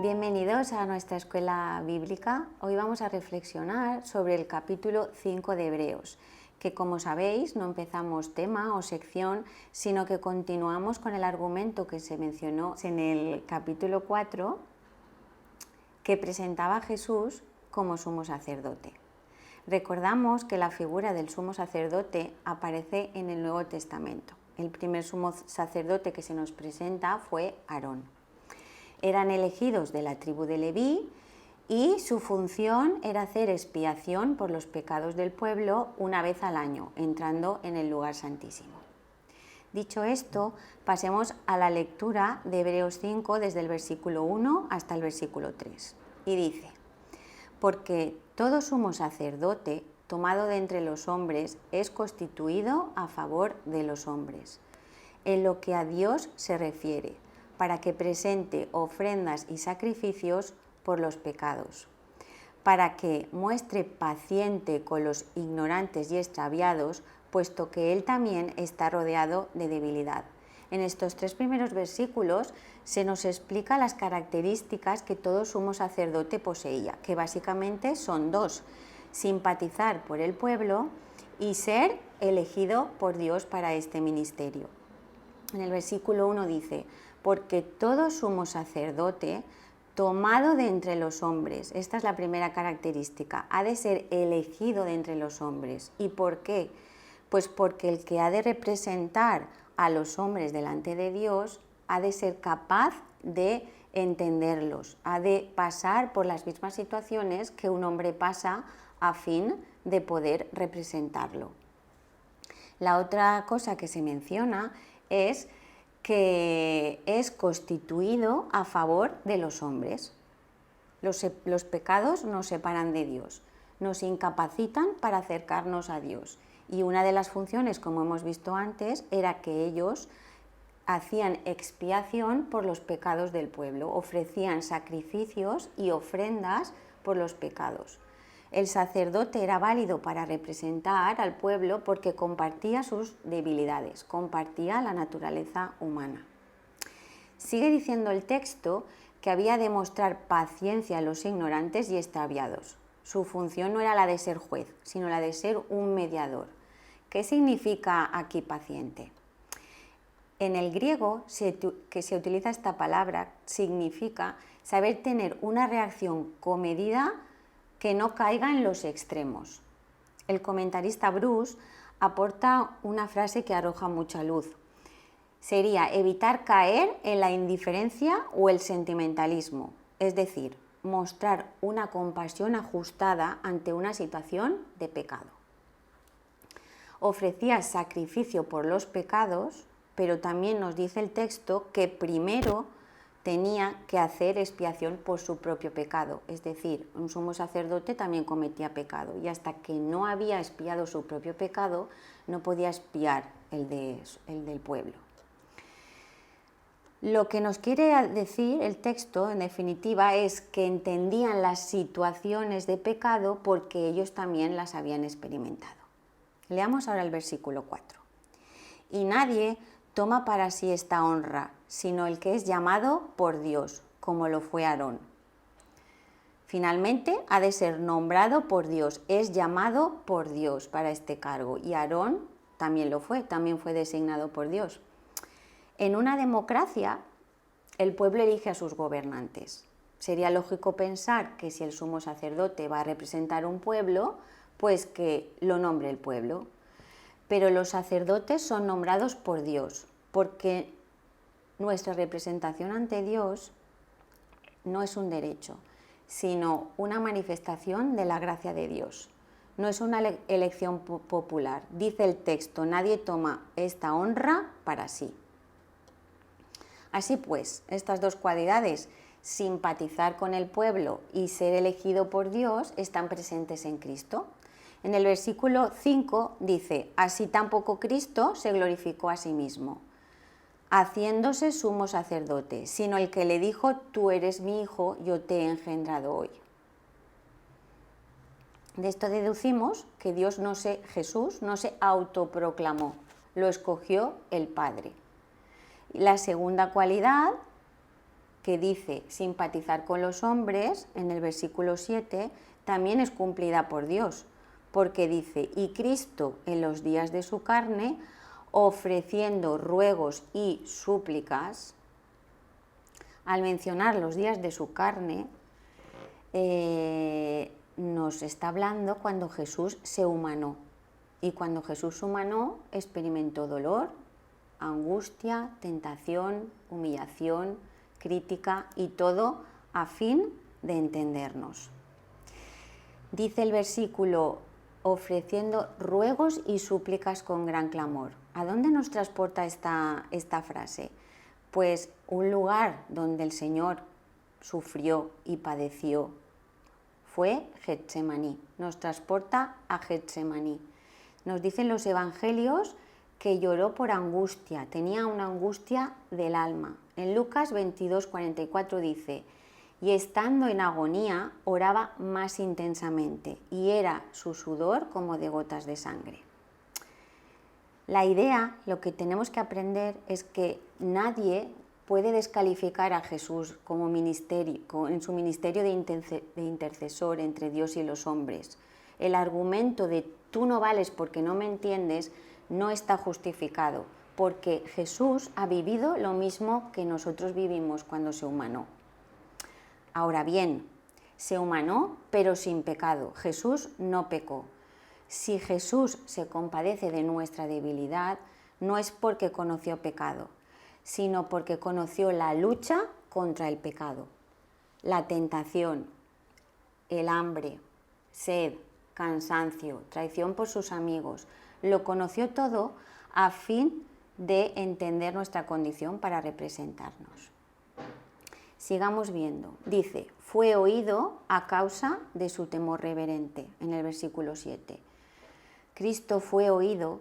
Bienvenidos a nuestra escuela bíblica. Hoy vamos a reflexionar sobre el capítulo 5 de Hebreos, que como sabéis no empezamos tema o sección, sino que continuamos con el argumento que se mencionó en el capítulo 4, que presentaba a Jesús como sumo sacerdote. Recordamos que la figura del sumo sacerdote aparece en el Nuevo Testamento. El primer sumo sacerdote que se nos presenta fue Aarón. Eran elegidos de la tribu de Leví y su función era hacer expiación por los pecados del pueblo una vez al año, entrando en el lugar santísimo. Dicho esto, pasemos a la lectura de Hebreos 5 desde el versículo 1 hasta el versículo 3. Y dice: porque todo sumo sacerdote tomado de entre los hombres es constituido a favor de los hombres, en lo que a Dios se refiere, para que presente ofrendas y sacrificios por los pecados, para que muestre paciente con los ignorantes y extraviados, puesto que él también está rodeado de debilidad. En estos tres primeros versículos se nos explica las características que todo sumo sacerdote poseía, que básicamente son dos: simpatizar por el pueblo y ser elegido por Dios para este ministerio. En el versículo 1 dice: porque todo sumo sacerdote tomado de entre los hombres, esta es la primera característica, ha de ser elegido de entre los hombres. ¿Y por qué? Pues porque el que ha de representar a los hombres delante de Dios ha de ser capaz de entenderlos, ha de pasar por las mismas situaciones que un hombre pasa a fin de poder representarlo. La otra cosa que se menciona es que es constituido a favor de los hombres. Los pecados nos separan de Dios, nos incapacitan para acercarnos a Dios. Y una de las funciones, como hemos visto antes, era que ellos hacían expiación por los pecados del pueblo, ofrecían sacrificios y ofrendas por los pecados. El sacerdote era válido para representar al pueblo porque compartía sus debilidades, compartía la naturaleza humana. Sigue diciendo el texto que había de mostrar paciencia a los ignorantes y extraviados. Su función no era la de ser juez, sino la de ser un mediador. ¿Qué significa aquí paciente? En el griego que se utiliza esta palabra significa saber tener una reacción comedida que no caiga en los extremos. El comentarista Bruce aporta una frase que arroja mucha luz. Sería evitar caer en la indiferencia o el sentimentalismo, es decir, mostrar una compasión ajustada ante una situación de pecado. Ofrecía sacrificio por los pecados, pero también nos dice el texto que primero tenía que hacer expiación por su propio pecado, es decir, un sumo sacerdote también cometía pecado y hasta que no había expiado su propio pecado no podía expiar el del pueblo. Lo que nos quiere decir el texto, en definitiva, es que entendían las situaciones de pecado porque ellos también las habían experimentado. Leamos ahora el versículo 4. Y nadie toma para sí esta honra, sino el que es llamado por Dios, como lo fue Aarón. Finalmente, ha de ser nombrado por Dios, es llamado por Dios para este cargo. Y Aarón también lo fue, también fue designado por Dios. En una democracia, el pueblo elige a sus gobernantes. Sería lógico pensar que si el sumo sacerdote va a representar un pueblo, pues que lo nombre el pueblo. Pero los sacerdotes son nombrados por Dios, porque nuestra representación ante Dios no es un derecho, sino una manifestación de la gracia de Dios. No es una elección popular. Dice el texto: nadie toma esta honra para sí. Así pues, estas dos cualidades, simpatizar con el pueblo y ser elegido por Dios, están presentes en Cristo. En el versículo 5 dice: así tampoco Cristo se glorificó a sí mismo, haciéndose sumo sacerdote, sino el que le dijo: tú eres mi hijo, yo te he engendrado hoy. De esto deducimos que Jesús no se autoproclamó, lo escogió el Padre. La segunda cualidad que dice simpatizar con los hombres, en el versículo 7, también es cumplida por Dios, porque dice, y Cristo en los días de su carne, ofreciendo ruegos y súplicas. Al mencionar los días de su carne, nos está hablando cuando Jesús se humanó. Y cuando Jesús se humanó, experimentó dolor, angustia, tentación, humillación, crítica y todo a fin de entendernos. Dice el versículo, ofreciendo ruegos y súplicas con gran clamor. ¿A dónde nos transporta esta frase? Pues un lugar donde el Señor sufrió y padeció fue Getsemaní. Nos transporta a Getsemaní. Nos dicen los evangelios que lloró por angustia, tenía una angustia del alma. En Lucas 22:44 dice, y estando en agonía, oraba más intensamente, y era su sudor como de gotas de sangre. La idea, lo que tenemos que aprender es que nadie puede descalificar a Jesús como ministerio, en su ministerio de intercesor entre Dios y los hombres. El argumento de tú no vales porque no me entiendes no está justificado, porque Jesús ha vivido lo mismo que nosotros vivimos cuando se humanó. Ahora bien, se humanó pero sin pecado. Jesús no pecó. Si Jesús se compadece de nuestra debilidad, no es porque conoció pecado, sino porque conoció la lucha contra el pecado, la tentación, el hambre, sed, cansancio, traición por sus amigos. Lo conoció todo a fin de entender nuestra condición para representarnos. Sigamos viendo. Dice, fue oído a causa de su temor reverente, en el versículo 7. Cristo fue oído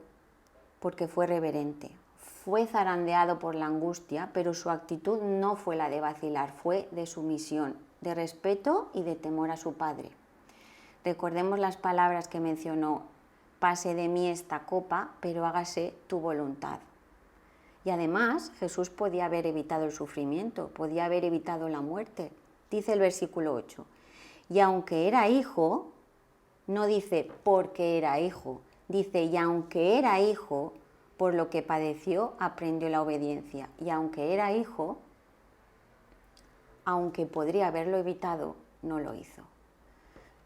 porque fue reverente. Fue zarandeado por la angustia, pero su actitud no fue la de vacilar, fue de sumisión, de respeto y de temor a su Padre. Recordemos las palabras que mencionó, pase de mí esta copa, pero hágase tu voluntad. Y además Jesús podía haber evitado el sufrimiento, podía haber evitado la muerte. Dice el versículo 8, y aunque era hijo, no dice porque era hijo, dice y aunque era hijo, por lo que padeció, aprendió la obediencia. Y aunque era hijo, aunque podría haberlo evitado, no lo hizo.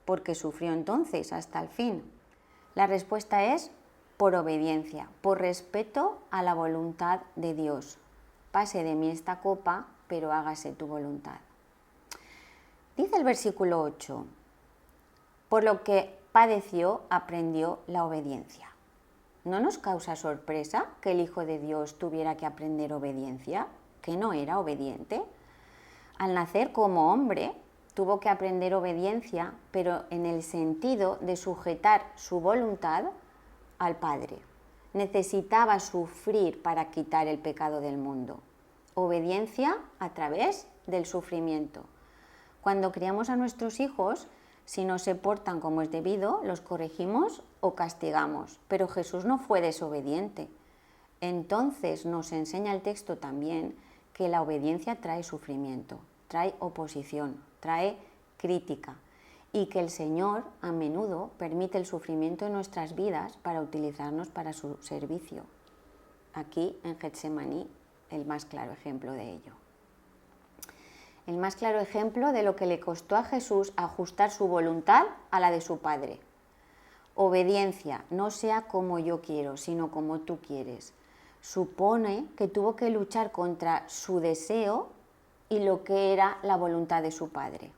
¿Por qué sufrió entonces hasta el fin? La respuesta es por obediencia, por respeto a la voluntad de Dios. Pase de mí esta copa, pero hágase tu voluntad. Dice el versículo 8, por lo que padeció, aprendió la obediencia. ¿No nos causa sorpresa que el Hijo de Dios tuviera que aprender obediencia? ¿Que no era obediente? Al nacer como hombre, tuvo que aprender obediencia, pero en el sentido de sujetar su voluntad al Padre. Necesitaba sufrir para quitar el pecado del mundo. Obediencia a través del sufrimiento. Cuando criamos a nuestros hijos, si no se portan como es debido, los corregimos o castigamos. Pero Jesús no fue desobediente. Entonces nos enseña el texto también que la obediencia trae sufrimiento, trae oposición, trae crítica y que el Señor a menudo permite el sufrimiento en nuestras vidas para utilizarnos para su servicio. Aquí en Getsemaní el más claro ejemplo de ello. El más claro ejemplo de lo que le costó a Jesús ajustar su voluntad a la de su Padre. Obediencia, no sea como yo quiero, sino como tú quieres. Supone que tuvo que luchar contra su deseo y lo que era la voluntad de su Padre.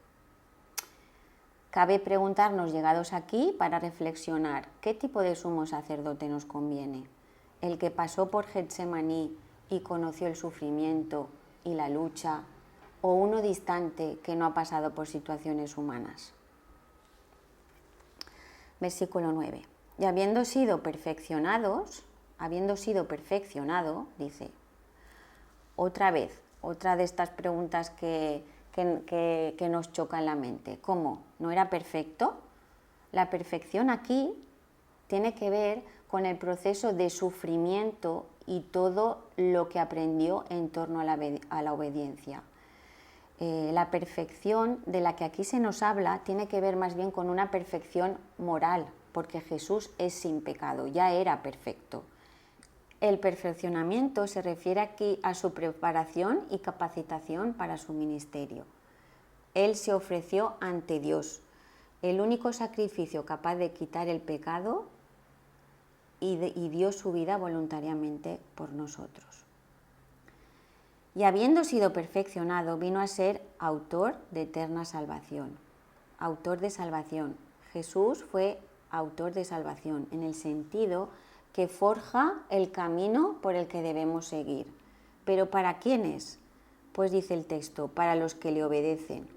Cabe preguntarnos, llegados aquí, para reflexionar, ¿qué tipo de sumo sacerdote nos conviene? ¿El que pasó por Getsemaní y conoció el sufrimiento y la lucha, o uno distante que no ha pasado por situaciones humanas? Versículo 9. Y habiendo sido perfeccionado, dice, otra vez, otra de estas preguntas que nos choca en la mente. ¿Cómo? ¿No era perfecto? La perfección aquí tiene que ver con el proceso de sufrimiento y todo lo que aprendió en torno a la obediencia. La perfección de la que aquí se nos habla tiene que ver más bien con una perfección moral, porque Jesús es sin pecado, ya era perfecto. El perfeccionamiento se refiere aquí a su preparación y capacitación para su ministerio. Él se ofreció ante Dios, el único sacrificio capaz de quitar el pecado, y dio su vida voluntariamente por nosotros. Y habiendo sido perfeccionado, vino a ser autor de eterna salvación. Autor de salvación. Jesús fue autor de salvación, en el sentido que forja el camino por el que debemos seguir. ¿Pero para quiénes? Pues dice el texto, para los que le obedecen.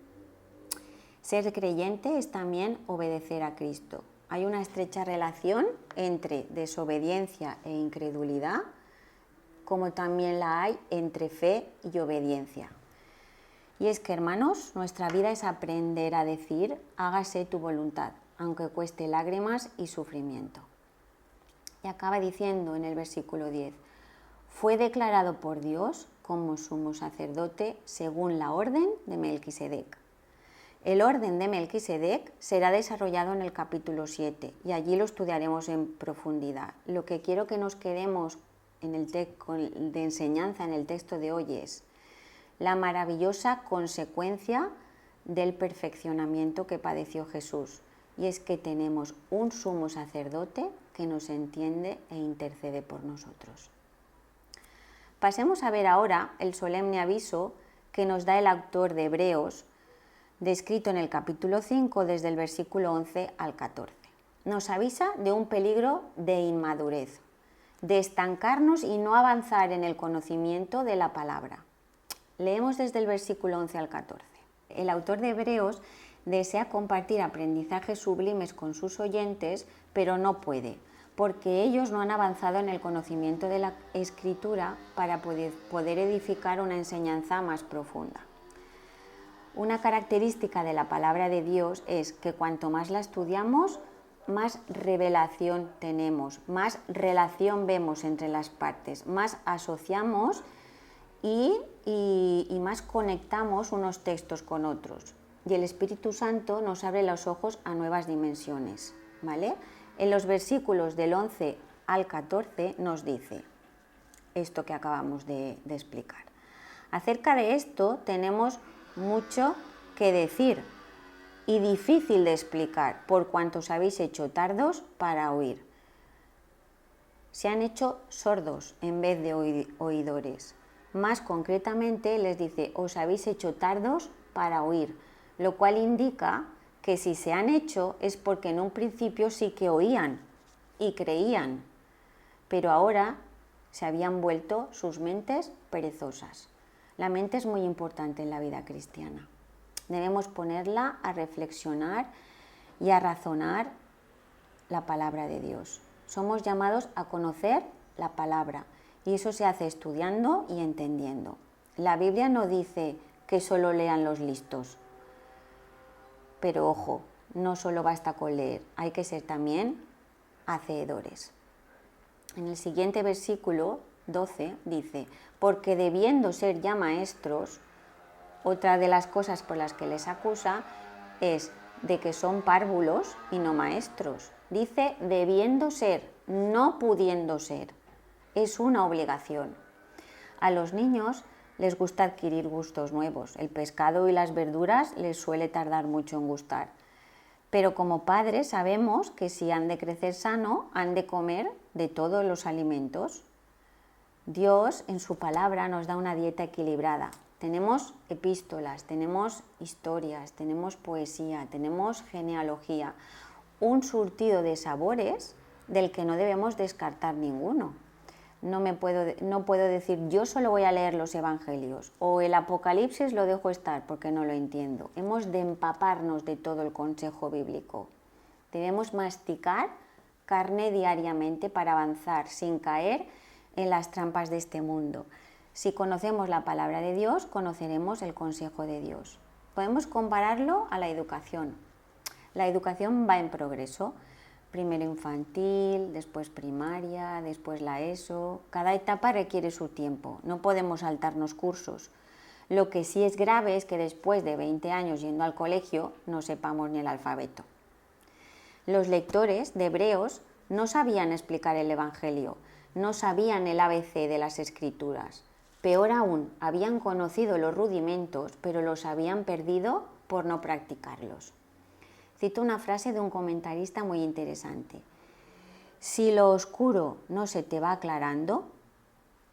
Ser creyente es también obedecer a Cristo. Hay una estrecha relación entre desobediencia e incredulidad, como también la hay entre fe y obediencia. Y es que, hermanos, nuestra vida es aprender a decir, hágase tu voluntad, aunque cueste lágrimas y sufrimiento. Y acaba diciendo en el versículo 10, fue declarado por Dios como sumo sacerdote según la orden de Melquisedec. El orden de Melquisedec será desarrollado en el capítulo 7 y allí lo estudiaremos en profundidad. Lo que quiero que nos quedemos de enseñanza en el texto de hoy es la maravillosa consecuencia del perfeccionamiento que padeció Jesús, y es que tenemos un sumo sacerdote que nos entiende e intercede por nosotros. Pasemos a ver ahora el solemne aviso que nos da el autor de Hebreos, descrito en el capítulo 5 desde el versículo 11 al 14. Nos avisa de un peligro de inmadurez, de estancarnos y no avanzar en el conocimiento de la palabra. Leemos desde el versículo 11 al 14. El autor de Hebreos desea compartir aprendizajes sublimes con sus oyentes, pero no puede, porque ellos no han avanzado en el conocimiento de la Escritura para poder edificar una enseñanza más profunda. Una característica de la palabra de Dios es que cuanto más la estudiamos, más revelación tenemos, más relación vemos entre las partes, más asociamos y más conectamos unos textos con otros. Y el Espíritu Santo nos abre los ojos a nuevas dimensiones, ¿vale? En los versículos del 11 al 14 nos dice esto que acabamos de explicar. Acerca de esto tenemos mucho que decir y difícil de explicar, por cuanto os habéis hecho tardos para oír. Se han hecho sordos en vez de oidores. Más concretamente les dice, os habéis hecho tardos para oír, lo cual indica que si se han hecho es porque en un principio sí que oían y creían, pero ahora se habían vuelto sus mentes perezosas. La mente es muy importante en la vida cristiana. Debemos ponerla a reflexionar y a razonar la palabra de Dios. Somos llamados a conocer la palabra y eso se hace estudiando y entendiendo. La Biblia no dice que solo lean los listos, pero ojo, no solo basta con leer, hay que ser también hacedores. En el siguiente versículo 12 dice, porque debiendo ser ya maestros, otra de las cosas por las que les acusa es de que son párvulos y no maestros. Dice debiendo ser, no pudiendo ser. Es una obligación. A los niños les gusta adquirir gustos nuevos. El pescado y las verduras les suele tardar mucho en gustar. Pero como padres sabemos que si han de crecer sano, han de comer de todos los alimentos. Dios en su palabra nos da una dieta equilibrada. Tenemos epístolas, tenemos historias, tenemos poesía, tenemos genealogía, un surtido de sabores del que no debemos descartar ninguno. No puedo decir yo solo voy a leer los evangelios o el Apocalipsis lo dejo estar porque no lo entiendo. Hemos de empaparnos de todo el consejo bíblico. Debemos masticar carne diariamente para avanzar sin caer en las trampas de este mundo. Si conocemos la palabra de Dios, conoceremos el consejo de Dios. Podemos compararlo a la educación. La educación va en progreso. Primero infantil, después primaria, después la ESO. Cada etapa requiere su tiempo, no podemos saltarnos cursos. Lo que sí es grave es que después de 20 años yendo al colegio no sepamos ni el alfabeto. Los lectores de Hebreos no sabían explicar el Evangelio, no sabían el ABC de las Escrituras. Peor aún, habían conocido los rudimentos, pero los habían perdido por no practicarlos. Cito una frase de un comentarista muy interesante. Si lo oscuro no se te va aclarando,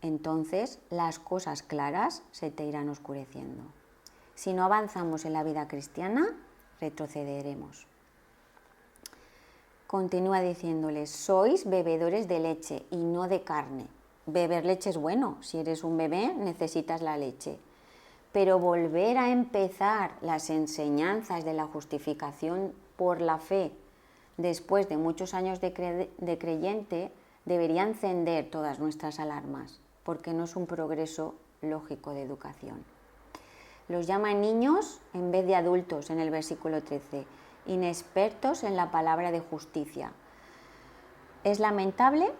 entonces las cosas claras se te irán oscureciendo. Si no avanzamos en la vida cristiana, retrocederemos. Continúa diciéndoles, sois bebedores de leche y no de carne. Beber leche es bueno, si eres un bebé necesitas la leche. Pero volver a empezar las enseñanzas de la justificación por la fe después de muchos años de creyente debería encender todas nuestras alarmas, porque no es un progreso lógico de educación. Los llama niños en vez de adultos en el versículo 13, inexpertos en la palabra de justicia. Es lamentable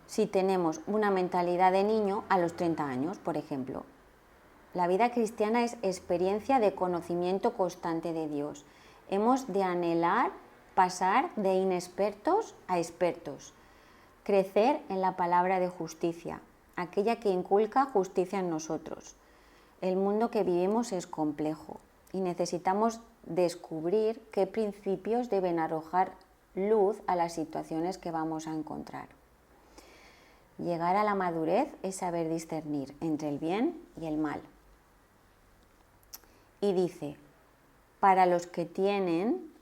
si tenemos una mentalidad de niño a los 30 años, por ejemplo. La vida cristiana es experiencia de conocimiento constante de Dios. Hemos de anhelar pasar de inexpertos a expertos, crecer en la palabra de justicia, aquella que inculca justicia en nosotros. El mundo que vivimos es complejo y necesitamos descubrir qué principios deben arrojar luz a las situaciones que vamos a encontrar. Llegar a la madurez es saber discernir entre el bien y el mal. Y dice, para los que tienen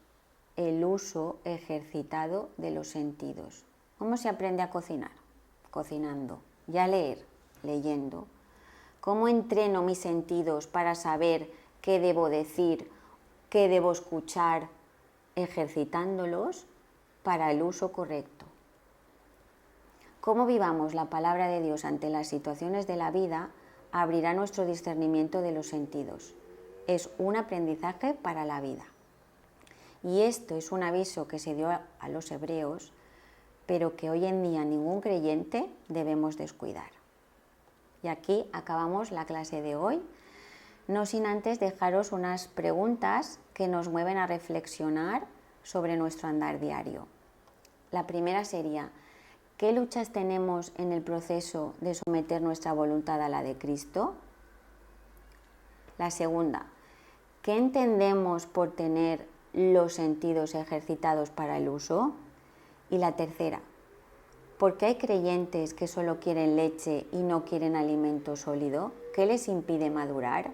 el uso ejercitado de los sentidos. ¿Cómo se aprende a cocinar? Cocinando. ¿Y a leer? Leyendo. ¿Cómo entreno mis sentidos para saber qué debo decir, qué debo escuchar? Ejercitándolos para el uso correcto. Cómo vivamos la palabra de Dios ante las situaciones de la vida abrirá nuestro discernimiento de los sentidos. Es un aprendizaje para la vida. Y esto es un aviso que se dio a los hebreos, pero que hoy en día ningún creyente debemos descuidar. Y aquí acabamos la clase de hoy, no sin antes dejaros unas preguntas que nos mueven a reflexionar sobre nuestro andar diario. La primera sería, ¿qué luchas tenemos en el proceso de someter nuestra voluntad a la de Cristo? La segunda, ¿qué entendemos por tener los sentidos ejercitados para el uso? Y la tercera, ¿por qué hay creyentes que solo quieren leche y no quieren alimento sólido? ¿Qué les impide madurar?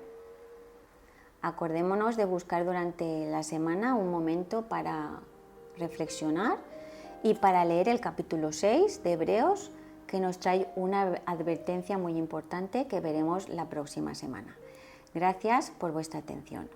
Acordémonos de buscar durante la semana un momento para reflexionar y para leer el capítulo 6 de Hebreos, que nos trae una advertencia muy importante que veremos la próxima semana. Gracias por vuestra atención.